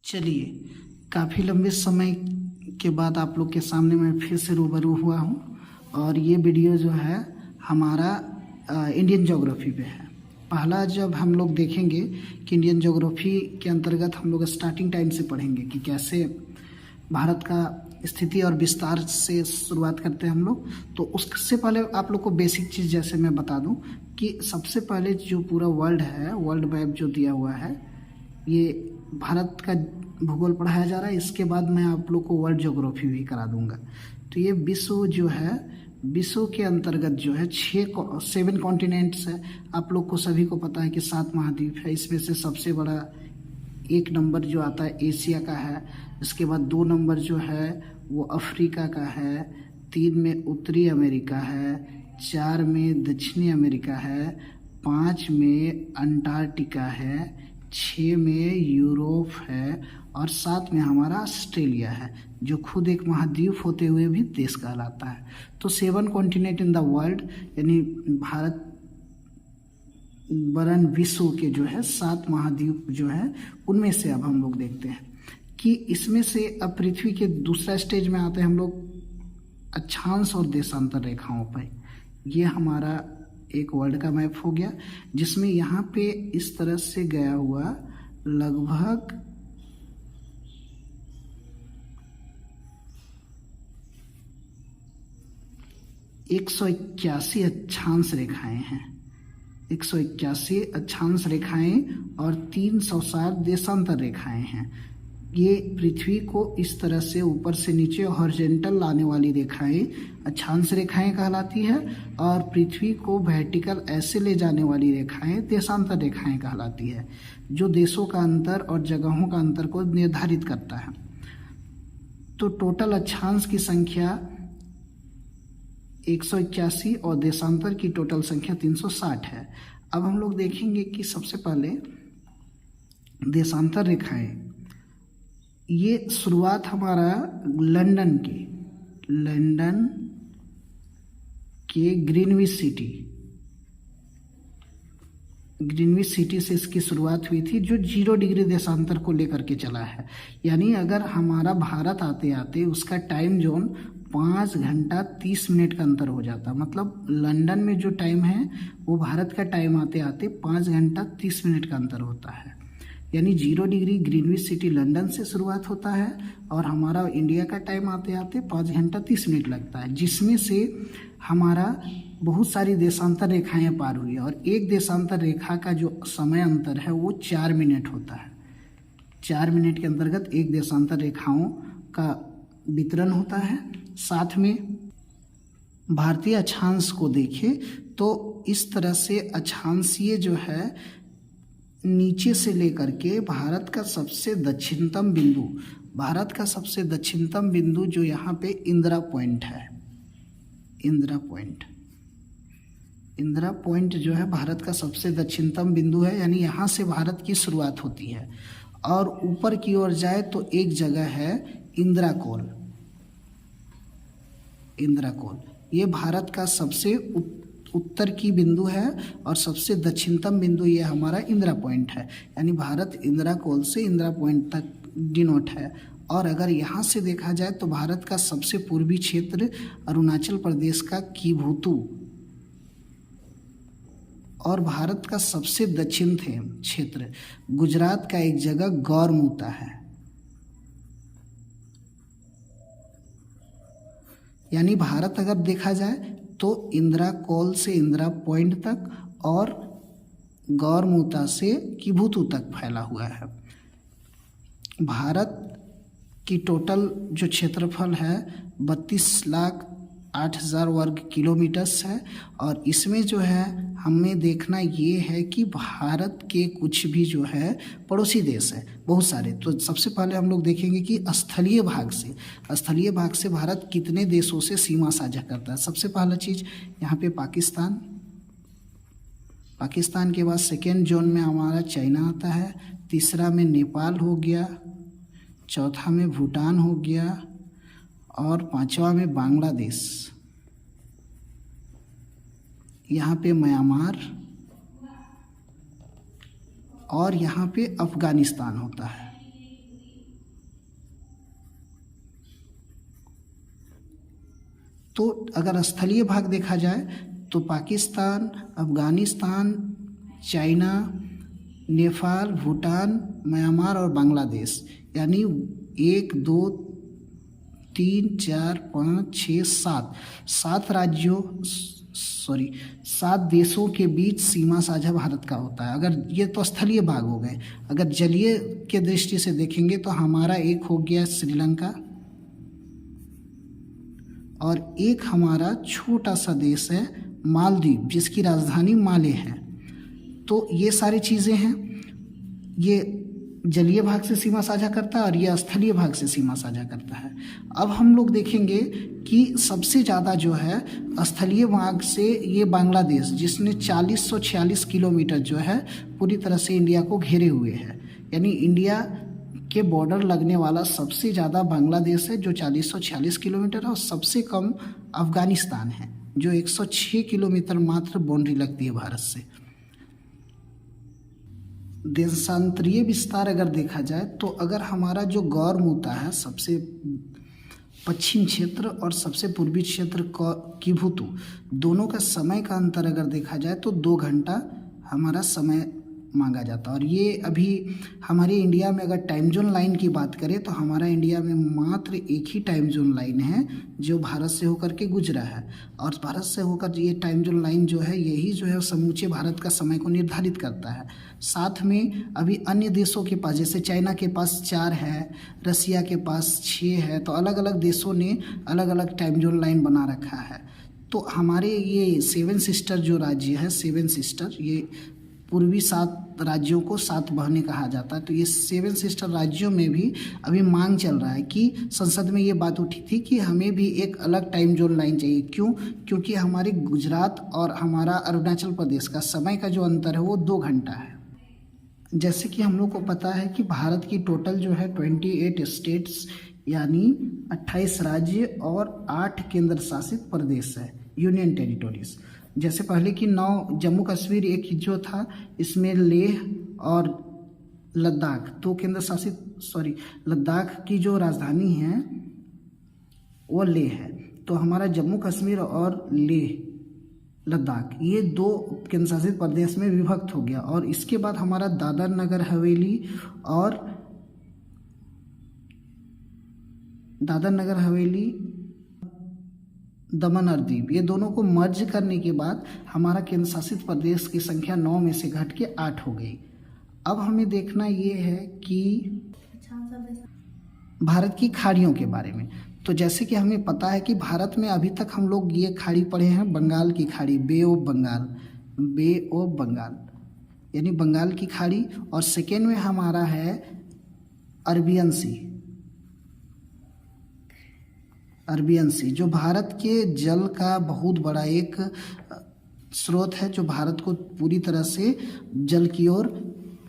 चलिए, काफ़ी लंबे समय के बाद आप लोग के सामने मैं फिर से रूबरू हुआ हूँ और ये वीडियो जो है हमारा इंडियन ज्योग्राफी पे है। पहला जब हम लोग देखेंगे कि इंडियन ज्योग्राफी के अंतर्गत हम लोग स्टार्टिंग टाइम से पढ़ेंगे कि कैसे भारत का स्थिति और विस्तार से शुरुआत करते हैं हम लोग। तो उससे पहले आप लोग को बेसिक चीज़ जैसे मैं बता दूं कि सबसे पहले जो पूरा वर्ल्ड है, वर्ल्ड मैप जो दिया हुआ है, ये भारत का भूगोल पढ़ाया जा रहा है। इसके बाद मैं आप लोग को वर्ल्ड ज्योग्राफी भी करा दूंगा। तो ये विश्व जो है, विश्व के अंतर्गत जो है 7 कॉन्टिनेंट्स है। आप लोग को सभी को पता है कि 7 महाद्वीप है। इसमें से सबसे बड़ा 1 नंबर जो आता है एशिया का है। इसके बाद 2 नंबर जो है वो अफ्रीका का है, 3 में उत्तरी अमेरिका है, 4 में दक्षिणी अमेरिका है, 5 में अंटार्कटिका है, 6 में यूरोप है और 7 में हमारा ऑस्ट्रेलिया है, जो खुद एक महाद्वीप होते हुए भी देश कहलाता है। तो 7 कॉन्टिनेंट इन द वर्ल्ड, यानी भारत वरन विश्व के जो है 7 महाद्वीप जो है, उनमें से अब हम लोग देखते हैं कि इसमें से अब पृथ्वी के दूसरा स्टेज में आते हैं हम लोग अक्षांश और देशांतर रेखाओं पर। ये हमारा एक वर्ल्ड का मैप हो गया, जिसमें यहाँ पे इस तरह से गया हुआ लगभग 181 अक्षांश रेखाएं हैं, 181 अक्षांश रेखाएं और 360 देशांतर रेखाएं हैं। ये पृथ्वी को इस तरह से ऊपर से नीचे हॉरिजॉन्टल लाने वाली रेखाएं अक्षांश रेखाएं कहलाती है और पृथ्वी को वर्टिकल ऐसे ले जाने वाली रेखाएं देशांतर रेखाएं कहलाती है, जो देशों का अंतर और जगहों का अंतर को निर्धारित करता है। तो टोटल अक्षांश की संख्या 181 और देशांतर की टोटल संख्या 360 है। अब हम लोग देखेंगे कि सबसे पहले देशांतर रेखाएं, ये शुरुआत हमारा लंदन के ग्रीनविच सिटी से इसकी शुरुआत हुई थी, जो 0 डिग्री देशांतर को लेकर के चला है। यानी अगर हमारा भारत आते आते उसका टाइम जोन 5 घंटा 30 मिनट का अंतर हो जाता, मतलब लंदन में जो टाइम है वो भारत का टाइम आते आते 5 घंटा 30 मिनट का अंतर होता है। यानी 0 डिग्री ग्रीनविच सिटी लंदन से शुरुआत होता है और हमारा इंडिया का टाइम आते आते 5 घंटा 30 मिनट लगता है, जिसमें से हमारा बहुत सारी देशांतर रेखाएं पार हुई और एक देशांतर रेखा का जो समय अंतर है वो 4 मिनट होता है। 4 मिनट के अंतर्गत एक देशांतर रेखाओं का वितरण होता है। साथ में भारतीय अक्षांश को देखें तो इस तरह से अक्षांशीय जो है नीचे से लेकर के भारत का सबसे दक्षिणतम बिंदु जो यहाँ पे इंदिरा पॉइंट है, इंदिरा पॉइंट जो है भारत का सबसे दक्षिणतम बिंदु है। यानी यहाँ से भारत की शुरुआत होती है और ऊपर की ओर जाए तो एक जगह है इंदिरा कोल। ये भारत का सबसे उत्तर की बिंदु है और सबसे दक्षिणतम बिंदु ये हमारा इंदिरा पॉइंट है। यानी भारत इंदिरा कोल से इंदिरा पॉइंट तक डिनोट है। और अगर यहाँ से देखा जाए तो भारत का सबसे पूर्वी क्षेत्र अरुणाचल प्रदेश का किबुतु और भारत का सबसे दक्षिण क्षेत्र गुजरात का एक जगह गौरमुता है। यानी भारत अगर देखा जाए तो इंदिरा कोल से इंदिरा पॉइंट तक और गौरमुता से किबुतु तक फैला हुआ है। भारत की टोटल जो क्षेत्रफल है 32,08,000 वर्ग किलोमीटर्स है और इसमें जो है हमें देखना ये है कि भारत के कुछ भी जो है पड़ोसी देश है बहुत सारे। तो सबसे पहले हम लोग देखेंगे कि स्थलीय भाग से भारत कितने देशों से सीमा साझा करता है। सबसे पहला चीज़ यहाँ पे पाकिस्तान के बाद सेकेंड जोन में हमारा चाइना आता है, तीसरा में नेपाल हो गया, चौथा में भूटान हो गया और 5वां में बांग्लादेश, यहाँ पे म्यांमार और यहाँ पे अफगानिस्तान होता है। तो अगर स्थलीय भाग देखा जाए तो पाकिस्तान, अफगानिस्तान, चाइना, नेपाल, भूटान, म्यांमार और बांग्लादेश, यानी 1 2 3 4 5 6 7 राज्यों 7 देशों के बीच सीमा साझा भारत का होता है। अगर ये तो स्थलीय भाग हो गए। अगर जलीय के दृष्टि से देखेंगे तो हमारा एक हो गया श्रीलंका और एक हमारा छोटा सा देश है मालदीव, जिसकी राजधानी माले है। तो ये सारी चीज़ें हैं, ये जलीय भाग से सीमा साझा करता है और ये स्थलीय भाग से सीमा साझा करता है। अब हम लोग देखेंगे कि सबसे ज़्यादा जो है स्थलीय भाग से ये बांग्लादेश, जिसने 4046 किलोमीटर जो है पूरी तरह से इंडिया को घेरे हुए है, यानी इंडिया के बॉर्डर लगने वाला सबसे ज़्यादा बांग्लादेश है जो 4046 किलोमीटर है, और सबसे कम अफगानिस्तान है जो 106 किलोमीटर मात्र बाउंड्री लगती है भारत से। देशांतरीय विस्तार अगर देखा जाए तो अगर हमारा जो गौरमुता है, सबसे पश्चिम क्षेत्र और सबसे पूर्वी क्षेत्र किभुतु, दोनों का समय का अंतर अगर देखा जाए तो 2 घंटा हमारा समय मांगा जाता है। और ये अभी हमारे इंडिया में अगर टाइम जोन लाइन की बात करें तो हमारा इंडिया में मात्र एक ही टाइम जोन लाइन है जो भारत से होकर के गुजरा है, और भारत से होकर ये टाइम जोन लाइन जो है यही जो है समूचे भारत का समय को निर्धारित करता है। साथ में अभी अन्य देशों के पास, जैसे चाइना के पास 4 है, रसिया के पास 6 है, तो अलग अलग देशों ने अलग अलग टाइम जोन लाइन बना रखा है। तो हमारे ये 7 सिस्टर जो राज्य है, 7 सिस्टर, ये पूर्वी 7 राज्यों को 7 बहनें कहा जाता है। तो ये 7 सिस्टर राज्यों में भी अभी मांग चल रहा है कि संसद में ये बात उठी थी कि हमें भी एक अलग टाइम जोन लाइन चाहिए। क्यों? क्योंकि हमारे गुजरात और हमारा अरुणाचल प्रदेश का समय का जो अंतर है वो 2 घंटा है। जैसे कि हम लोग को पता है कि भारत की टोटल जो है 28 स्टेट्स यानी 28 राज्य और 8 केंद्र शासित प्रदेश है, यूनियन टेरिटोरीज। जैसे पहले की 9 जम्मू कश्मीर एक जो था, इसमें लेह और लद्दाख 2 केंद्र शासित लद्दाख की जो राजधानी है वो लेह है। तो हमारा जम्मू कश्मीर और लेह लद्दाख ये 2 केंद्र शासित प्रदेश में विभक्त हो गया। और इसके बाद हमारा दादर नगर हवेली और दमन और दीव, ये दोनों को मर्ज करने के बाद हमारा केंद्र शासित प्रदेश की संख्या 9 में से घट के 8 हो गई। अब हमें देखना ये है कि भारत की खाड़ियों के बारे में। तो जैसे कि हमें पता है कि भारत में अभी तक हम लोग ये खाड़ी पढ़े हैं, बंगाल की खाड़ी, बे ऑफ बंगाल यानी बंगाल की खाड़ी, और सेकेंड में हमारा है अरबियन सी, जो भारत के जल का बहुत बड़ा एक स्रोत है, जो भारत को पूरी तरह से जल की ओर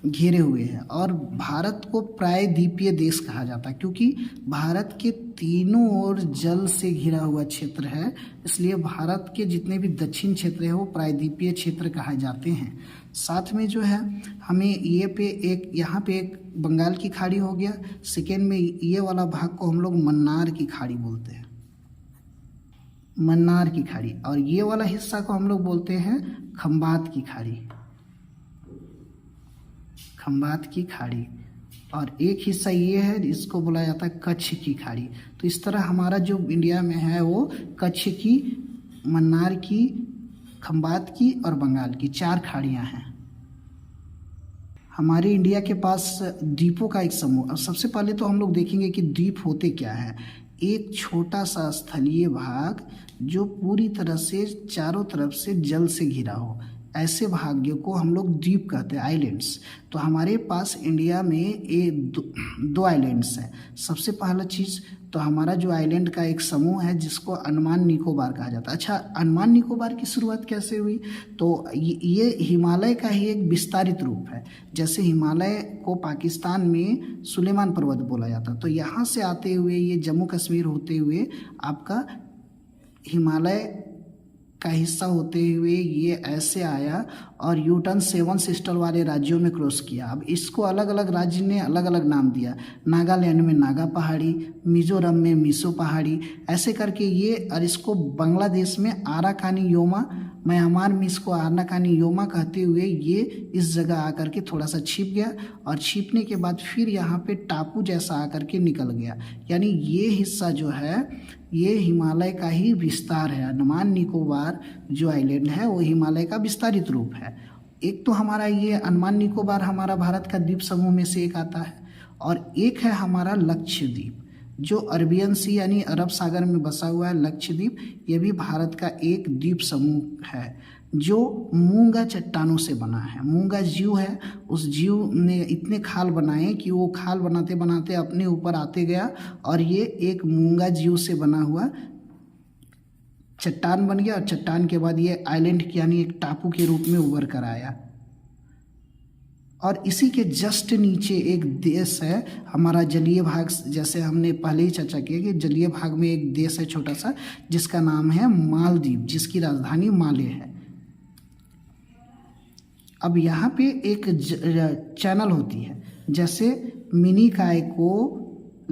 घेरे हुए हैं। और भारत को प्रायद्वीपीय देश कहा जाता है क्योंकि भारत के तीनों ओर जल से घिरा हुआ क्षेत्र है, इसलिए भारत के जितने भी दक्षिण क्षेत्र है वो प्रायद्वीपीय क्षेत्र कहे जाते हैं। साथ में जो है हमें यहाँ पे एक बंगाल की खाड़ी हो गया, सेकेंड में ये वाला भाग को हम लोग मन्नार की खाड़ी बोलते हैं, मन्नार की खाड़ी, और ये वाला हिस्सा को हम लोग बोलते हैं खंबात की खाड़ी, और एक हिस्सा ये है जिसको बोला जाता है कच्छ की खाड़ी। तो इस तरह हमारा जो इंडिया में है वो कच्छ की, मन्नार की, खंबात की और बंगाल की 4 खाड़ियाँ हैं। हमारे इंडिया के पास द्वीपों का एक समूह। अब सबसे पहले तो हम लोग देखेंगे कि द्वीप होते क्या है। एक छोटा सा स्थलीय भाग जो पूरी तरह से चारों तरफ से जल से घिरा हो, ऐसे भाग्य को हम लोग द्वीप कहते हैं, आइलैंड्स। तो हमारे पास इंडिया में ये 2 आइलैंड्स हैं। सबसे पहला चीज़ तो हमारा जो आइलैंड का एक समूह है जिसको अंडमान निकोबार कहा जाता है। अच्छा, अंडमान निकोबार की शुरुआत कैसे हुई? तो ये हिमालय का ही एक विस्तारित रूप है। जैसे हिमालय को पाकिस्तान में सुलेमान पर्वत बोला जाता है, तो यहाँ से आते हुए ये जम्मू कश्मीर होते हुए आपका हिमालय का हिस्सा होते हुए ये ऐसे आया और यूटर्न 7 सिस्टर वाले राज्यों में क्रॉस किया। अब इसको अलग अलग राज्य ने अलग अलग नाम दिया। नागालैंड में नागा पहाड़ी, मिजोरम में मिसो पहाड़ी, ऐसे करके ये, और इसको बांग्लादेश में आराकानी योमा, म्यांमार में इसको आराकानी योमा कहते हुए ये इस जगह आकर के थोड़ा सा छिप गया, और छिपने के बाद फिर यहाँ पे टापू जैसा आकर के निकल गया। यानी ये हिस्सा जो है ये हिमालय का ही विस्तार है। अंडमान निकोबार जो आइलैंड है वो हिमालय का विस्तारित रूप है। एक तो हमारा ये अंडमान निकोबार हमारा भारत का द्वीप समूह में से एक आता है, और एक है हमारा लक्षद्वीप जो अरबियन सी यानी अरब सागर में बसा हुआ है। लक्षद्वीप ये भी भारत का एक द्वीप समूह है जो मूंगा चट्टानों से बना है। मूंगा जीव है, उस जीव ने इतने खाल बनाए कि वो खाल बनाते बनाते अपने ऊपर आते गया, और ये एक मूंगा जीव से बना हुआ चट्टान बन गया, और चट्टान के बाद ये आइलैंड यानी एक टापू के रूप में उभर कर आया। और इसी के जस्ट नीचे एक देश है हमारा जलीय भाग, जैसे हमने पहले ही चर्चा किया कि जलीय भाग में एक देश है छोटा सा जिसका नाम है मालदीव, जिसकी राजधानी माले है। अब यहाँ पे एक चैनल होती है, जैसे मिनिकॉय को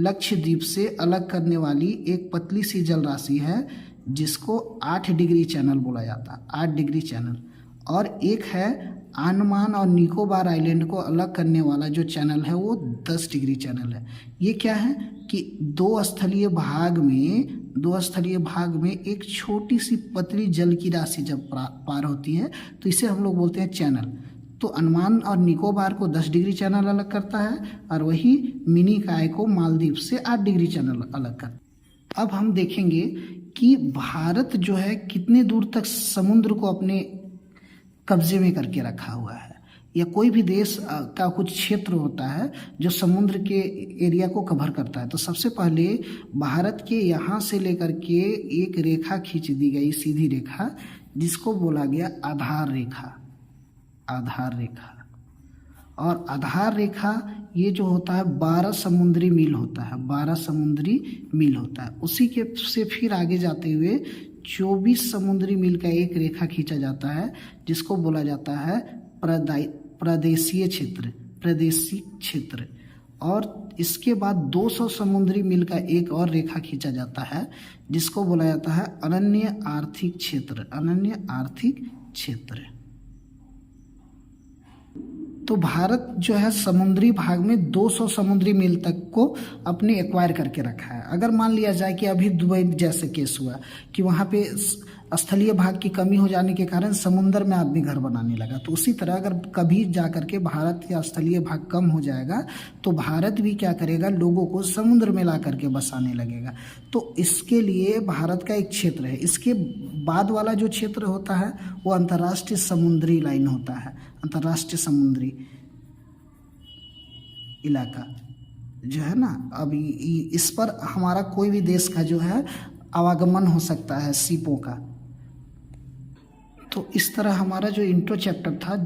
लक्षद्वीप से अलग करने वाली एक पतली सी जल राशि है जिसको 8 डिग्री चैनल बोला जाता है, 8 डिग्री चैनल। और एक है अंडमान और निकोबार आइलैंड को अलग करने वाला जो चैनल है वो 10 डिग्री चैनल है। ये क्या है कि दो स्थलीय भाग में एक छोटी सी पतली जल की राशि जब पार होती है तो इसे हम लोग बोलते हैं चैनल। तो अंडमान और निकोबार को 10 डिग्री चैनल अलग करता है, और वही मिनिकॉय को मालदीव से 8 डिग्री चैनल अलग करता है। अब हम देखेंगे कि भारत जो है कितने दूर तक समुद्र को अपने कब्जे में करके रखा हुआ है, या कोई भी देश का कुछ क्षेत्र होता है जो समुद्र के एरिया को कवर करता है। तो सबसे पहले भारत के यहाँ से लेकर के एक रेखा खींच दी गई, सीधी रेखा, जिसको बोला गया आधार रेखा। आधार रेखा, और आधार रेखा ये जो होता है 12 समुद्री मील होता है, 12 समुद्री मील होता है। उसी के से फिर आगे जाते हुए 24 समुद्री मील का एक रेखा खींचा जाता है जिसको बोला जाता है प्रादेशिक क्षेत्र। और इसके बाद 200 समुद्री मील का एक और रेखा खींचा जाता है जिसको बोला जाता है अनन्य आर्थिक क्षेत्र। अनन्य आर्थिक क्षेत्र। तो भारत जो है समुद्री भाग में 200 समुद्री मील तक को अपने एक्वायर करके रखा है। अगर मान लिया जाए कि अभी दुबई जैसे केस हुआ कि वहाँ पे स्थलीय भाग की कमी हो जाने के कारण समुद्र में आदमी घर बनाने लगा, तो उसी तरह अगर कभी जा करके भारत का स्थलीय भाग कम हो जाएगा तो भारत भी क्या करेगा, लोगों को समुद्र में ला करके बसाने लगेगा। तो इसके लिए भारत का एक क्षेत्र है। इसके बाद वाला जो क्षेत्र होता है वो अंतर्राष्ट्रीय समुद्री लाइन होता है, अंतर्राष्ट्रीय समुद्री इलाका जो है ना। अब इस पर हमारा कोई भी देश का जो है आवागमन हो सकता है शिपों का। तो इस तरह हमारा जो इंट्रो चैप्टर था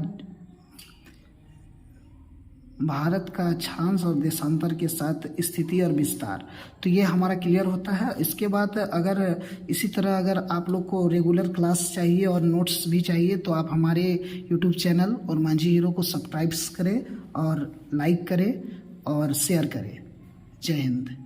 भारत का अक्षांश और देशांतर के साथ स्थिति और विस्तार, तो ये हमारा क्लियर होता है। इसके बाद अगर इसी तरह अगर आप लोग को रेगुलर क्लास चाहिए और नोट्स भी चाहिए तो आप हमारे यूट्यूब चैनल और मांझी हीरो को सब्सक्राइब करें और लाइक करें और शेयर करें। जय हिंद।